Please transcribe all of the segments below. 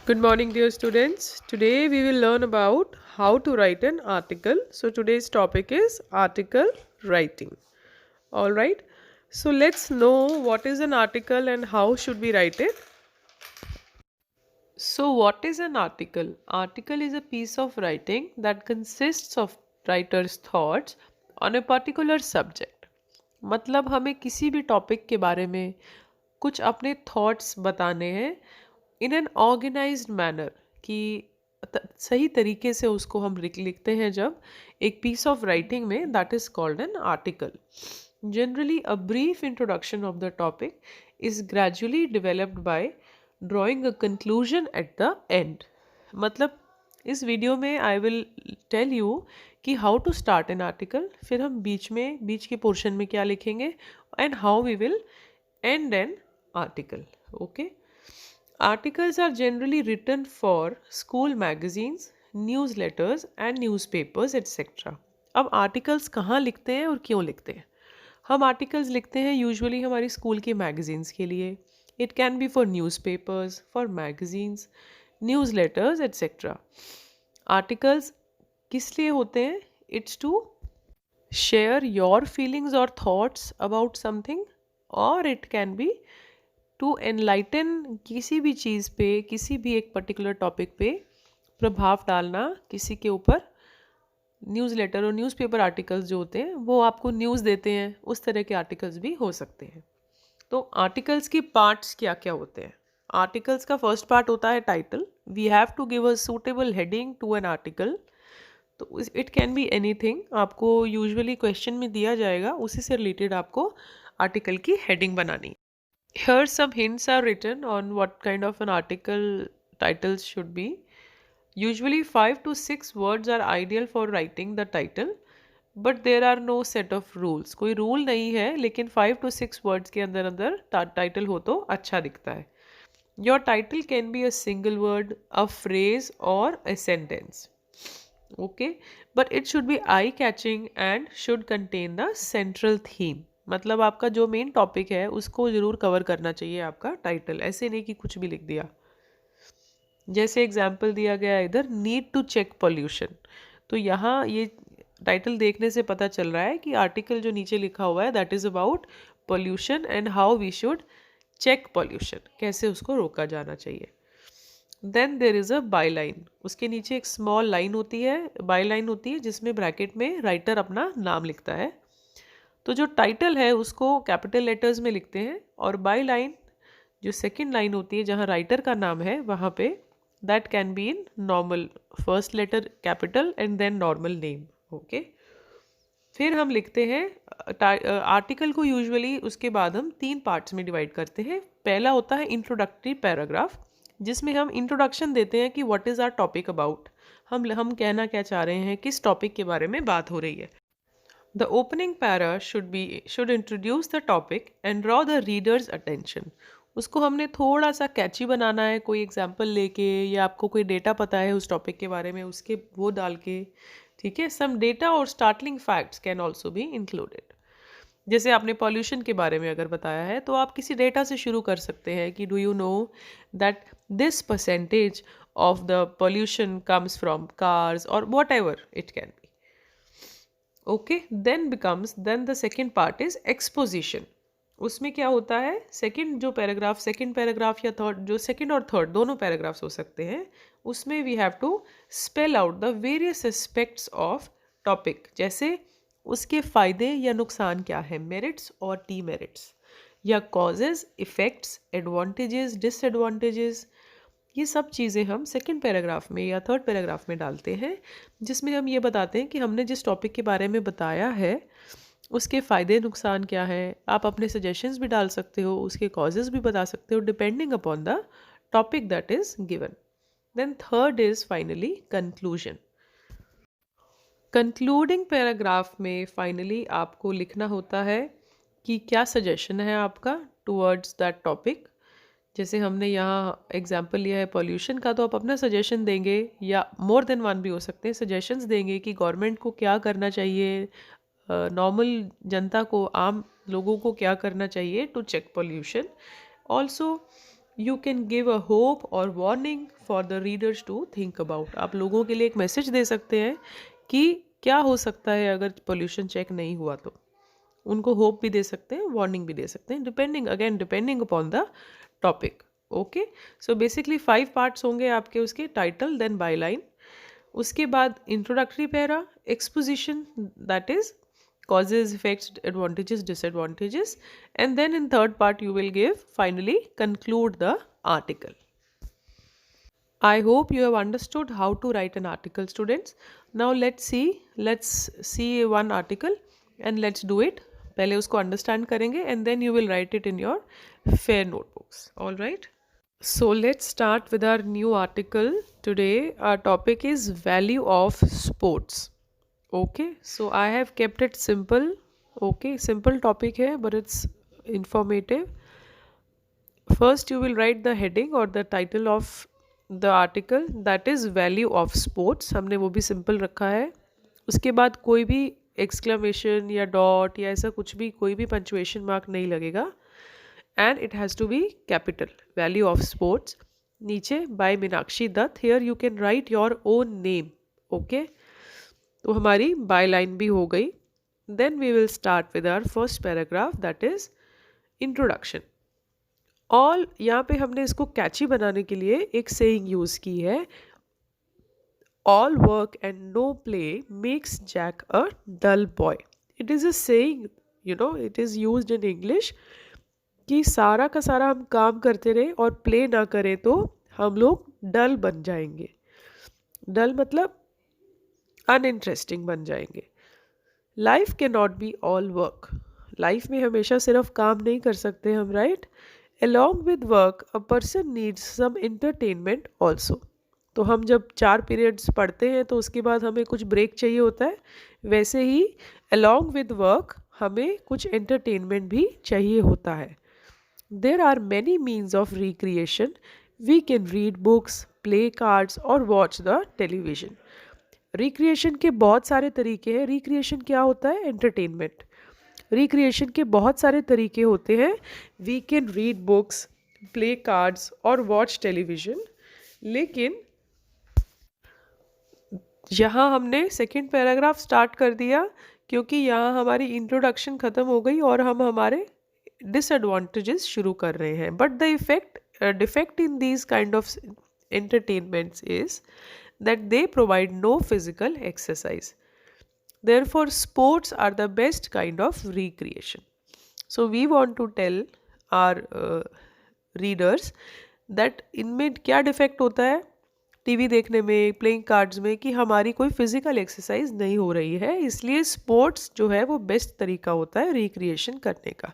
Good morning, dear students. Today we will learn about how to write an article. So, today's topic is article writing. All right. So, let's know what is an article and how should we write it. So, what is an article? Article is a piece of writing that consists of writer's thoughts on a particular subject. मतलब हमें किसी भी topic के बारे में कुछ अपने thoughts बताने हैं इन एन ऑर्गेनाइज्ड मैनर कि सही तरीके से उसको हम लिखते हैं जब एक पीस ऑफ राइटिंग में that is called an article. Generally a brief introduction of the topic is gradually developed by drawing a conclusion at the end. मतलब इस वीडियो में आई विल टेल यू कि how to start an article, फिर हम बीच के portion में क्या लिखेंगे and how we will end an article. Okay. Articles are generally written for school magazines, newsletters and newspapers etc. अब आर्टिकल्स कहाँ लिखते हैं और क्यों लिखते हैं? हम आर्टिकल्स लिखते हैं यूजुअली हमारी स्कूल के मैगजीन्स के लिए. It can be for newspapers, for magazines, newsletters etcetera. Articles किस लिए होते हैं? It's to share your feelings और थॉट्स अबाउट समथिंग, और it can be to enlighten किसी भी चीज़ पे, किसी भी एक पर्टिकुलर टॉपिक पे प्रभाव डालना किसी के ऊपर. न्यूज़लेटर और न्यूज़पेपर आर्टिकल्स जो होते हैं वो आपको न्यूज़ देते हैं, उस तरह के आर्टिकल्स भी हो सकते हैं. तो आर्टिकल्स की पार्ट्स क्या क्या होते हैं? आर्टिकल्स का फर्स्ट पार्ट होता है title. We have to give a suitable heading to an article. तो इट कैन बी एनीथिंग. आपको यूजुअली क्वेश्चन में दिया जाएगा, उसी से रिलेटेड आपको आर्टिकल की हेडिंग बनानी. Here some hints are written on what kind of an article titles should be. Usually 5 to 6 words are ideal for writing the title, but there are no set of rules. कोई rule नहीं है, लेकिन 5 to 6 words के अंदर अंदर title हो तो अच्छा दिखता है. Your title can be a single word, a phrase or a sentence. Okay, but it should be eye-catching and should contain the central theme. मतलब आपका जो मेन टॉपिक है उसको ज़रूर कवर करना चाहिए आपका टाइटल. ऐसे नहीं कि कुछ भी लिख दिया. जैसे एग्जाम्पल दिया गया इधर, नीड टू चेक पॉल्यूशन. तो यहाँ ये टाइटल देखने से पता चल रहा है कि आर्टिकल जो नीचे लिखा हुआ है that is about pollution and how we should check pollution, कैसे उसको रोका जाना चाहिए. Then there is a byline. उसके नीचे एक स्मॉल लाइन होती है, बाई लाइन होती है, जिसमें ब्रैकेट में राइटर अपना नाम लिखता है. तो जो टाइटल है उसको कैपिटल लेटर्स में लिखते हैं, और बाई लाइन जो सेकंड लाइन होती है जहाँ राइटर का नाम है वहाँ पे that can be in normal, first letter capital and then normal name. Okay. फिर हम लिखते हैं आर्टिकल को. यूजुअली उसके बाद हम 3 पार्ट्स में डिवाइड करते हैं. पहला होता है इंट्रोडक्टरी पैराग्राफ, जिसमें हम इंट्रोडक्शन देते हैं कि what is our topic about. हम कहना क्या चाह रहे हैं, किस टॉपिक के बारे में बात हो रही है. The opening para should introduce the topic and draw the reader's attention. उसको हमने थोड़ा सा कैची बनाना है, कोई एग्जाम्पल लेके, या आपको कोई डेटा पता है उस टॉपिक के बारे में, उसके वो डाल के. ठीक है. सम डेटा और startling facts can also be included. जैसे आपने पॉल्यूशन के बारे में अगर बताया है तो आप किसी डेटा से शुरू कर सकते हैं कि do you know that this percentage of the pollution comes from cars, और whatever it can be. Okay. Then the second part is exposition. उसमें क्या होता है, सेकेंड पैराग्राफ या थर्ड, जो सेकेंड और थर्ड दोनों पैराग्राफ्स हो सकते हैं, उसमें we have to spell out the various aspects of topic. जैसे उसके फ़ायदे या नुकसान क्या है, मेरिट्स और डीमेरिट्स, या कॉजेज, इफ़ेक्ट्स, एडवांटेजेस, डिसएडवांटेजेस. ये सब चीज़ें हम सेकंड पैराग्राफ में या थर्ड पैराग्राफ में डालते हैं, जिसमें हम ये बताते हैं कि हमने जिस टॉपिक के बारे में बताया है उसके फ़ायदे नुकसान क्या है. आप अपने सजेशंस भी डाल सकते हो, उसके कॉजेज़ भी बता सकते हो, depending upon the topic that is given. Then third is finally conclusion. Concluding paragraph में फाइनली आपको लिखना होता है कि क्या सजेशन है आपका टुवर्ड्स दैट टॉपिक. जैसे हमने यहाँ एग्जाम्पल लिया है पॉल्यूशन का, तो आप अपना सजेशन देंगे, या मोर देन वन भी हो सकते हैं, सजेशंस देंगे कि गवर्नमेंट को क्या करना चाहिए, नॉर्मल जनता को, आम लोगों को क्या करना चाहिए to check pollution. Also you can give a hope और warning for the readers to think about. आप लोगों के लिए एक मैसेज दे सकते हैं कि क्या हो सकता है अगर पोल्यूशन चेक नहीं हुआ तो। उनको होप भी दे सकते हैं, वार्निंग भी दे सकते हैं, depending upon the topic. Okay, so basically 5 parts होंगे आपके उसके, टाइटल देन बायलाइन, उसके बाद introductory para, exposition that is causes, effects, advantages, disadvantages, and then in third part you will give finally conclude the article. I hope you have understood how to write an article, students. Now let's see one article and let's do it. पहले उसको understand करेंगे and then you will write it in your fair notebooks. All right. So let's start with our new article. Today our topic is value of sports. Okay, so I have kept it simple. Okay, simple topic है but it's informative. First you will write the heading or the title of the article, that is value of sports. हमने वो भी simple रखा है. उसके बाद कोई भी exclamation या dot या ऐसा कुछ भी, कोई भी punctuation mark नहीं लगेगा, and it has to be capital. Value of sports. नीचे by Meenakshi Dutt. Here you can write your own name. Okay, तो हमारी बायलाइन भी हो गई. Then we will start with our first paragraph, that is introduction. All, यहाँ पे हमने इसको कैची बनाने के लिए एक सेइंग यूज की है, all work and no play makes Jack a dull boy. It is a saying, you know, it is used in English कि सारा का सारा हम काम करते रहे और प्ले ना करें तो हम लोग डल बन जाएंगे. डल मतलब अनइंटरेस्टिंग बन जाएंगे. लाइफ के not be all work. Life में हमेशा सिर्फ काम नहीं कर सकते हम, right. Along with work a person needs some entertainment also. तो हम जब 4 पीरियड्स पढ़ते हैं तो उसके बाद हमें कुछ ब्रेक चाहिए होता है, वैसे ही अलॉन्ग विद वर्क हमें कुछ एंटरटेनमेंट भी चाहिए होता है. There are many means of recreation. We can read books, play cards और वॉच द टेलीविजन. रिक्रिएशन के बहुत सारे तरीके हैं. रिक्रिएशन क्या होता है? एंटरटेनमेंट. रिक्रिएशन के बहुत सारे तरीके होते हैं. We can read books, play cards और वॉच टेलीविजन. लेकिन यहाँ हमने सेकंड पैराग्राफ स्टार्ट कर दिया क्योंकि यहाँ हमारी इंट्रोडक्शन ख़त्म हो गई और हम हमारे डिसएडवांटेजेस शुरू कर रहे हैं. But the defect in these kind of entertainments is that they provide no physical exercise. Therefore, sports are the best kind of recreation. So we want to tell our readers that इनमें क्या defect होता है TV देखने में, playing cards में, कि हमारी कोई फिजिकल एक्सरसाइज नहीं हो रही है, इसलिए स्पोर्ट्स जो है वो बेस्ट तरीका होता है रिक्रिएशन करने का.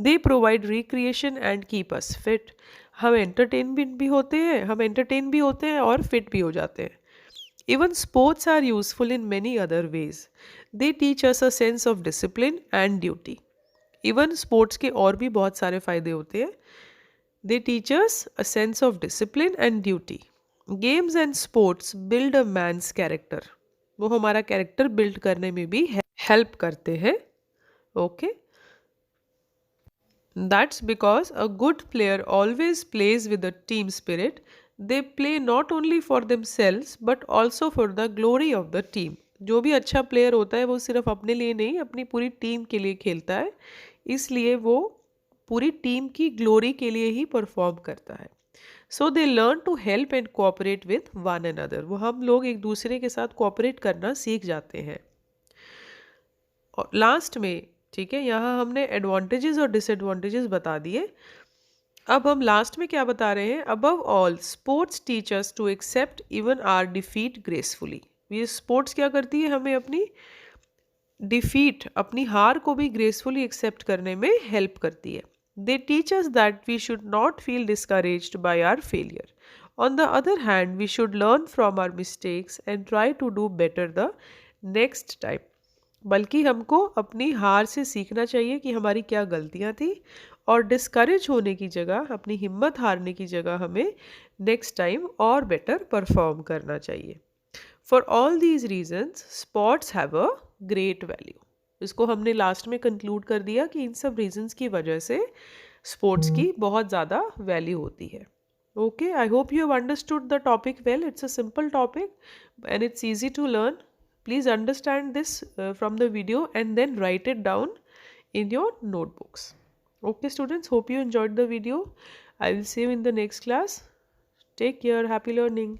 They provide recreation and keep us fit. हम एंटरटेन भी होते हैं और फिट भी हो जाते हैं. Even sports are useful in many other ways. They teach us a sense of discipline and duty. Even sports के और भी बहुत सारे फ़ायदे होते हैं. They teach us a sense of discipline and duty. Games and sports build a man's character. वो हमारा कैरेक्टर बिल्ड करने में भी हेल्प करते हैं. Okay, that's because a good player always plays with a team spirit. They play not only for themselves but also for the glory of the team. जो भी अच्छा प्लेयर होता है वो सिर्फ अपने लिए नहीं, अपनी पूरी टीम के लिए खेलता है, इसलिए वो पूरी टीम की ग्लोरी के लिए ही परफॉर्म करता है. So they learn to help and cooperate with one another. वो हम लोग एक दूसरे के साथ कोऑपरेट करना सीख जाते हैं. और लास्ट में, ठीक है, यहाँ हमने एडवांटेजेस और डिसएडवांटेजेस बता दिए. अब हम लास्ट में क्या बता रहे हैं? Above all sports teach us to accept even or defeat gracefully. ये स्पोर्ट्स क्या करती है? हमें अपनी डिफीट, अपनी हार को भी ग्रेसफुली एक्सेप्ट करने में हेल्प करती है. They teach us that we should not feel discouraged by our failure. On the other hand we should learn from our mistakes and try to do better the next time. बल्कि हमको अपनी हार से सीखना चाहिए कि हमारी क्या गलतियां थी, और डिस्करेज होने की जगह, अपनी हिम्मत हारने की जगह हमें नेक्स्ट टाइम और बेटर परफॉर्म करना चाहिए. For all these reasons sports have a great value. इसको हमने लास्ट में कंक्लूड कर दिया कि इन सब रीजन्स की वजह से स्पोर्ट्स की बहुत ज़्यादा वैल्यू होती है. Okay, I hope you have understood the topic well. It's a simple topic and it's easy to learn. Please understand this from the video and then write it down in your notebooks. Okay, students, hope you enjoyed the video. I will see you in the next class. Take care. Happy learning.